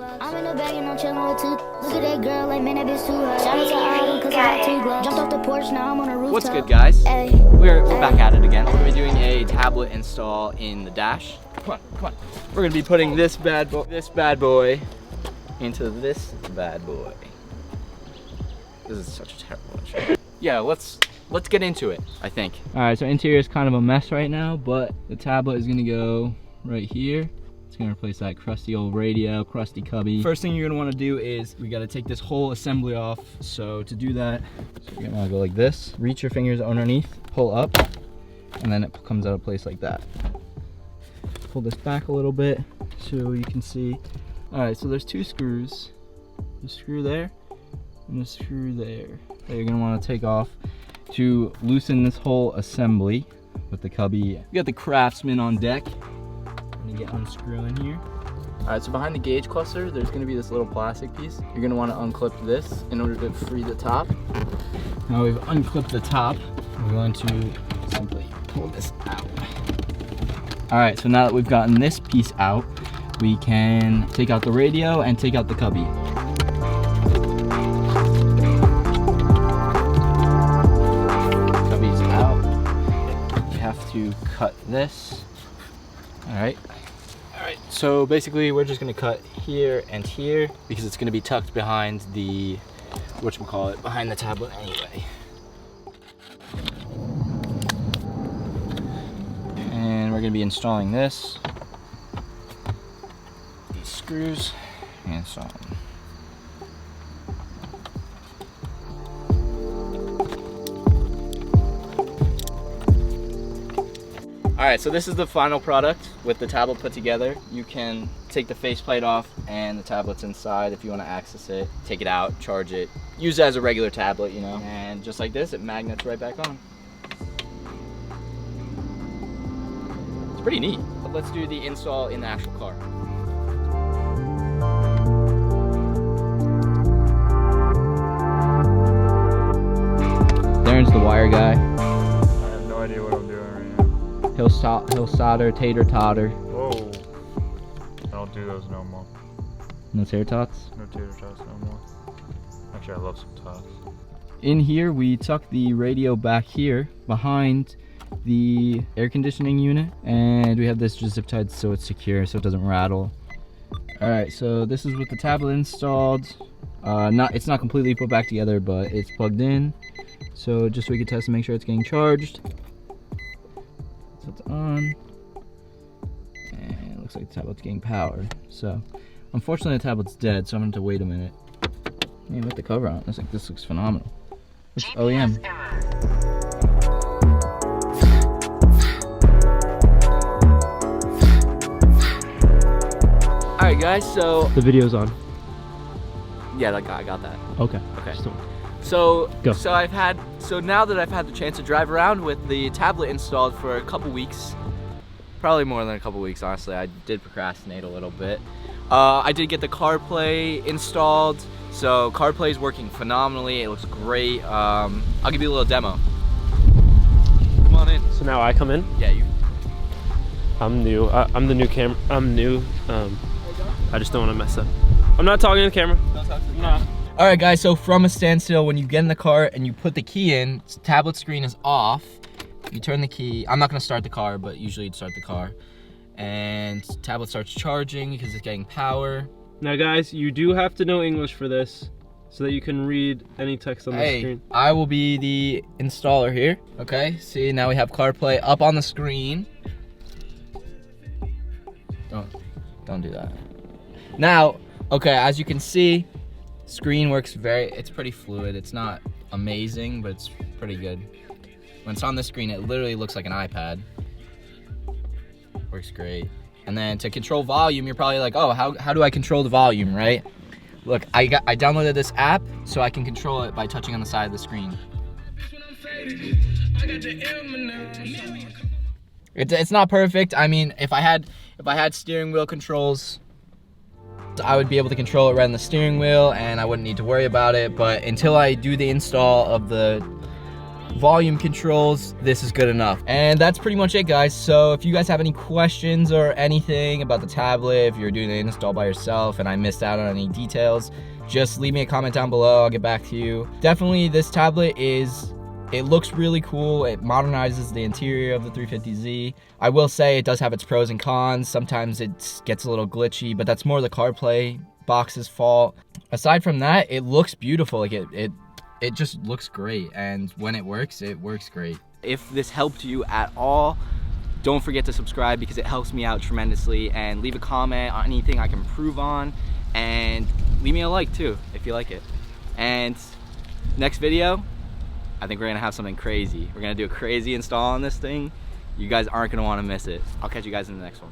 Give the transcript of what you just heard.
I'm in the bag and I'm chilling with two. Look at that girl, like man, that bitch too hot. Shout out to Autumn, cause I got 2 gloves. Jumped off the porch, now I'm on a rooftop. What's good, guys? Ay. We're back at it again. We're gonna be doing a tablet install in the dash. Come on. We're gonna be putting this bad boy into this bad boy. This is such a terrible intro. Yeah, let's get into it, I think. All right, so interior is kind of a mess right now, but the tablet is gonna go right here. It's gonna replace that crusty old radio, crusty cubby. First thing you're gonna wanna do is we gotta take this whole assembly off. So to do that, you're gonna wanna go like this, reach your fingers underneath, pull up, and then it comes out of place like that. Pull this back a little bit so you can see. All right, so there's 2 screws. A screw there and a screw there that you're gonna wanna take off to loosen this whole assembly with the cubby. We got the Craftsman on deck. I'm gonna get unscrewing here. All right, so behind the gauge cluster, there's gonna be this little plastic piece. You're gonna wanna unclip this in order to free the top. Now we've unclipped the top, we're going to simply pull this out. All right, so now that we've gotten this piece out, we can take out the radio and take out the cubby. Cubby's out. We have to cut this. All right, so basically we're just gonna cut here and here because it's gonna be tucked behind the, whatchamacallit, behind the tablet anyway. And we're gonna be installing this, these screws, and so on. All right, so this is the final product with the tablet put together. You can take the faceplate off and the tablet's inside if you want to access it. Take it out, charge it, use it as a regular tablet, you know. And just like this, it magnets right back on. It's pretty neat. But let's do the install in the actual car. Darren's the wire guy. I have no idea what I'm doing right now. He'll solder, tater totter. Whoa. I don't do those no more. No tater tots? No tater tots no more. Actually, I love some tots. In here, we tuck the radio back here behind the air conditioning unit, and we have this just zip tied so it's secure, so it doesn't rattle. All right, so this is with the tablet installed. It's not completely put back together, but it's plugged in. So just so we can test and make sure it's getting charged. So it's on, and it looks like the tablet's getting power. So unfortunately the tablet's dead, so I'm gonna have to wait a minute. Man, with the cover on, it's like, this looks phenomenal. It's OEM. All right, guys, so the video's on. Yeah, I got that. Okay. So Go. So now that I've had the chance to drive around with the tablet installed for a couple weeks, probably more than a couple weeks, honestly. I did procrastinate a little bit. I did get the CarPlay installed, so CarPlay is working phenomenally. It looks great. I'll give you a little demo. Come on in. So now I come in? Yeah, you. I'm new. I'm the new camera. I'm new. I just don't want to mess up. I'm not talking to the camera. Don't talk to the camera. All right, guys, so from a standstill, when you get in the car and you put the key in, tablet screen is off. You turn the key. I'm not gonna start the car, but usually you'd start the car. And tablet starts charging because it's getting power. Now, guys, you do have to know English for this so that you can read any text on the screen. I will be the installer here. Okay, see, now we have CarPlay up on the screen. Don't do that. Now, okay, as you can see, screen works it's pretty fluid. It's not amazing, but it's pretty good. When it's on the screen, it literally looks like an iPad. Works great. And then to control volume, you're probably like, oh, how do I control the volume, right? Look, I downloaded this app so I can control it by touching on the side of the screen. It's not perfect. I mean, if I had steering wheel controls, I would be able to control it right on the steering wheel and I wouldn't need to worry about it. But until I do the install of the volume controls, this is good enough. And that's pretty much it, guys. So if you guys have any questions or anything about the tablet, if you're doing the install by yourself and I missed out on any details, just leave me a comment down below. I'll get back to you. Definitely, this tablet it looks really cool. It modernizes the interior of the 350Z. I will say it does have its pros and cons. Sometimes it gets a little glitchy, but that's more the CarPlay box's fault. Aside from that, it looks beautiful. Like it just looks great, and when it works great. If this helped you at all, don't forget to subscribe because it helps me out tremendously, and leave a comment on anything I can improve on, and leave me a like too if you like it. And next video, I think we're gonna have something crazy. We're gonna do a crazy install on this thing. You guys aren't gonna wanna miss it. I'll catch you guys in the next one.